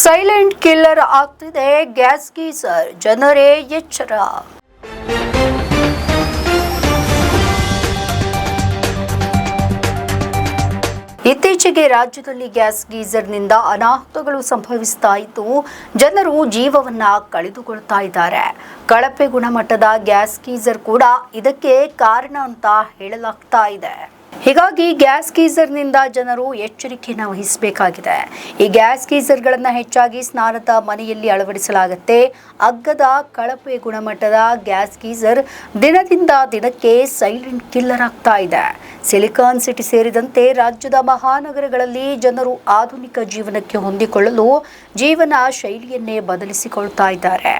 Silent killer ಆಗ್ತಿದೆ gas geyser, ಜನರೇ ಎಚ್ಚರ. ಇತ್ತೀಚೆಗೆ ರಾಜ್ಯದಲ್ಲಿ ಗ್ಯಾಸ್ ಗೀಸರ್ನಿಂದ ಅನಾಹುತಗಳು ಸಂಭವಿಸ್ತಾ ಇದ್ದು ಜನರು ಜೀವವನ್ನ ಕಳೆದುಕೊಳ್ತಾ ಇದ್ದಾರೆ. ಕಳಪೆ ಗುಣಮಟ್ಟದ ಗ್ಯಾಸ್ ಗೀಸರ್ ಕೂಡ ಇದಕ್ಕೆ ಕಾರಣ ಅಂತ ಹೇಳಲಾಗ್ತಾ ಇದೆ. ಹೀಗಾಗಿ ಗ್ಯಾಸ್ ಗೀಸರ್ನಿಂದ ಜನರು ಎಚ್ಚರಿಕೆಯನ್ನು ವಹಿಸಬೇಕಾಗಿದೆ. ಈ ಗ್ಯಾಸ್ ಗೀಸರ್ಗಳನ್ನು ಹೆಚ್ಚಾಗಿ ಸ್ನಾನದ ಮನೆಯಲ್ಲಿ ಅಳವಡಿಸಲಾಗುತ್ತೆ. ಅಗ್ಗದ ಕಳಪೆ ಗುಣಮಟ್ಟದ ಗ್ಯಾಸ್ ಗೀಸರ್ ದಿನದಿಂದ ದಿನಕ್ಕೆ ಸೈಲೆಂಟ್ ಕಿಲ್ಲರ್ ಆಗ್ತಾ ಇದೆ. ಸಿಲಿಕಾನ್ ಸಿಟಿ ಸೇರಿದಂತೆ ರಾಜ್ಯದ ಮಹಾನಗರಗಳಲ್ಲಿ ಜನರು ಆಧುನಿಕ ಜೀವನಕ್ಕೆ ಹೊಂದಿಕೊಳ್ಳಲು ಜೀವನ ಶೈಲಿಯನ್ನೇ ಬದಲಿಸಿಕೊಳ್ತಾ ಇದ್ದಾರೆ.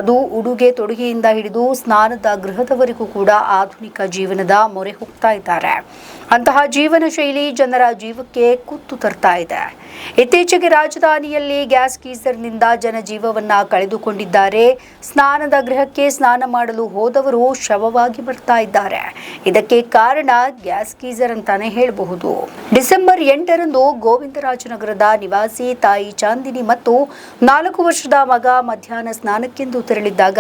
ಅದು ಉಡುಗೆ ತೊಡುಗೆಯಿಂದ ಹಿಡಿದು ಸ್ನಾನದ ಗೃಹದವರೆಗೂ ಕೂಡ ಆಧುನಿಕ ಜೀವನದ ಮೊರೆ ಹೋಗ್ತಾ ಇದ್ದಾರೆ. ಅಂತಹ ಜೀವನ ಶೈಲಿ ಜನರ ಜೀವಕ್ಕೆ ಕುತ್ತು ತರ್ತಾ ಇದೆ. ಇತ್ತೀಚೆಗೆ ರಾಜಧಾನಿಯಲ್ಲಿ ಗ್ಯಾಸ್ ಗೀಸರ್ನಿಂದ ಜನಜೀವವನ್ನ ಕಳೆದುಕೊಂಡಿದ್ದಾರೆ. ಸ್ನಾನದ ಗೃಹಕ್ಕೆ ಸ್ನಾನ ಮಾಡಲು ಹೋದವರು ಶವವಾಗಿ ಬರ್ತಾ ಇದ್ದಾರೆ. ಇದಕ್ಕೆ ಕಾರಣ ಗ್ಯಾಸ್ ಗೀಸರ್ ಅಂತಾನೆ ಹೇಳಬಹುದು. ಡಿಸೆಂಬರ್ 8ರಂದು ಗೋವಿಂದರಾಜನಗರದ ನಿವಾಸಿ ತಾಯಿ ಚಾಂದಿನಿ ಮತ್ತು 4 ವರ್ಷದ ಮಗ ಮಧ್ಯಾಹ್ನ ಸ್ನಾನಕ್ಕೆಂದು ತೆರಳಿದ್ದಾಗ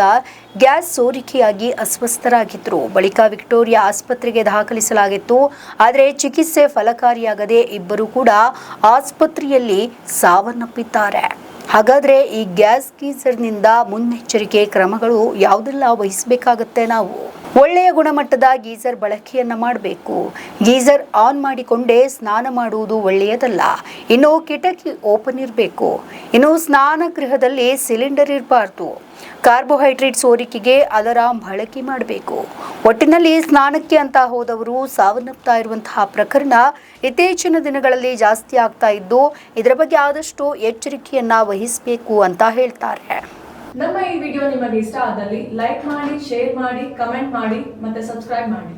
ಗ್ಯಾಸ್ ಸೋರಿಕೆಯಾಗಿ ಅಸ್ವಸ್ಥರಾಗಿದ್ದರು. ಬಳಿಕ ವಿಕ್ಟೋರಿಯಾ ಆಸ್ಪತ್ರೆಗೆ ದಾಖಲಿಸಲಾಗಿತ್ತು. ಆದರೆ ಚಿಕಿತ್ಸೆ ಫಲಕಾರಿಯಾಗದೆ ಇಬ್ಬರು ಕೂಡ ಆಸ್ಪತ್ರೆಯಲ್ಲಿ ಸಾವನ್ನಪ್ಪಿದ್ದಾರೆ. ಹಾಗಾದ್ರೆ ಈ ಗ್ಯಾಸ್ ಗೀಸರ್ನಿಂದ ಮುನ್ನೆಚ್ಚರಿಕೆ ಕ್ರಮಗಳು ಯಾವುದೆಲ್ಲ ವಹಿಸಬೇಕಾಗತ್ತೆ? ನಾವು ಒಳ್ಳೆಯ ಗುಣಮಟ್ಟದ ಗೀಸರ್ ಬಳಕೆಯನ್ನ ಮಾಡಬೇಕು. ಗೀಸರ್ ಆನ್ ಮಾಡಿಕೊಂಡೇ ಸ್ನಾನ ಮಾಡುವುದು ಒಳ್ಳೆಯದಲ್ಲ. ಇನ್ನು ಕಿಟಕಿ ಓಪನ್ ಇರಬೇಕು. ಇನ್ನು ಸ್ನಾನ ಗೃಹದಲ್ಲಿ ಸಿಲಿಂಡರ್ ಇರಬಾರ್ದು. ಕಾರ್ಬೋಹೈಡ್ರೇಟ್ ಸೋರಿಕೆಗೆ ಅಲಾರಾಮ್ ಬಳಕೆ ಮಾಡಬೇಕು. ಒಟ್ಟಿನಲ್ಲಿ ಸ್ನಾನಕ್ಕೆ ಅಂತ ಹೋದವರು ಸಾವನ್ನಪ್ತಾ ಇರುವಂತಹ ಪ್ರಕರಣ ಇತ್ತೀಚಿನ ದಿನಗಳಲ್ಲಿ ಜಾಸ್ತಿ ಆಗ್ತಾ ಇದ್ದು ಇದರ ಬಗ್ಗೆ ಆದಷ್ಟು ಎಚ್ಚರಿಕೆಯನ್ನ ವಹಿಸಬೇಕು ಅಂತ ಹೇಳ್ತಾರೆ. ನಮ್ಮ ಈ ವಿಡಿಯೋ ನಿಮಗೆ ಇಷ್ಟ ಆದಲ್ಲಿ ಲೈಕ್ ಮಾಡಿ, ಶೇರ್ ಮಾಡಿ, ಕಮೆಂಟ್ ಮಾಡಿ ಮತ್ತೆ ಸಬ್ಸ್ಕ್ರೈಬ್ ಮಾಡಿ.